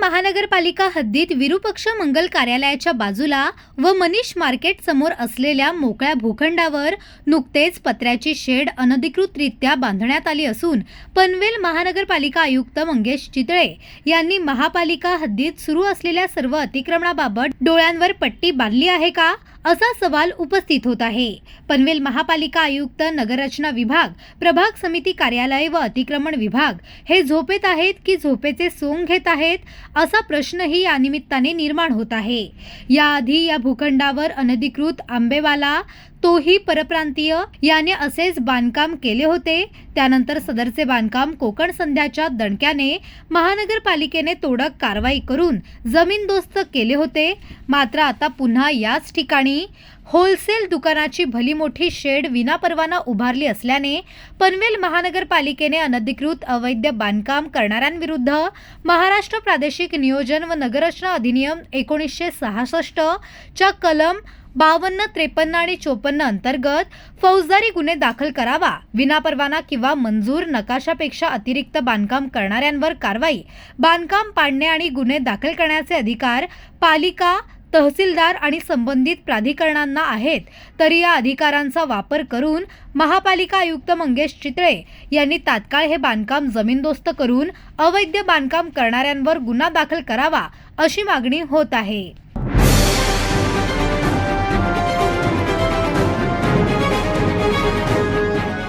महानगरपालिका हद्दीत विरूपक्ष मंगल कार्यालयाच्या बाजूला व मनीष मार्केट समोर असलेल्या मोकळ्या भूखंडावर नुकतेच पत्र्याची शेड अनधिकृतरित्या बांधण्यात आली असून पनवेल महानगरपालिका आयुक्त मंगेश चितळे यांनी महापालिका हद्दीत सुरू असलेल्या सर्व अतिक्रमणाबाबत डोळ्यांवर पट्टी बांधली आहे का, असा सवाल उपस्थित होत आहे। पनवेल महापालिका आयुक्त, नगररचना विभाग, प्रभाग समिती कार्यालय व अतिक्रमण विभाग हे झोपेत आहेत की झोपेचे सोंग घेत आहेत, असा प्रश्नही या निमित्ताने निर्माण होत आहे। याआधी या भूखंडावर अनधिकृत आंबेवाला, तोही परप्रांतीय, याने असेच बांधकाम केले होते। त्यानंतर सदरचे बांधकाम कोकण संध्याच्या दणक्याने महानगरपालिकेने तोडक कारवाई करून जमीनदोस्त केले होते। मात्र आता पुन्हा याच ठिकाणी होलसेल दुकानाची भली मोठी शेड विनापरवाना उभारली असल्याने पनवेल महानगरपालिकेने अनधिकृत अवैध बांधकाम करणाऱ्यांविरुद्ध महाराष्ट्र प्रादेशिक नियोजन व नगररचना अधिनियम 1966 च्या कलम 52, 53 आणि 54 अंतर्गत फौजदारी गुन्हे दाखल करावा। विनापरवाना किंवा मंजूर नकाशापेक्षा अतिरिक्त बांधकाम करणाऱ्यांवर कारवाई, बांधकाम पाडणे आणि गुन्हे दाखल करण्याचे अधिकार पालिका, तहसीलदार आणि संबंधित प्राधिकरणांना आहेत। तरी या अधिकारांचा वापर करून महापालिका आयुक्त मंगेश चितळे यांनी तात्काळ हे बांधकाम जमीनदोस्त करून अवैध बांधकाम करणाऱ्यांवर गुन्हा दाखल करावा, अशी मागणी होत आहे।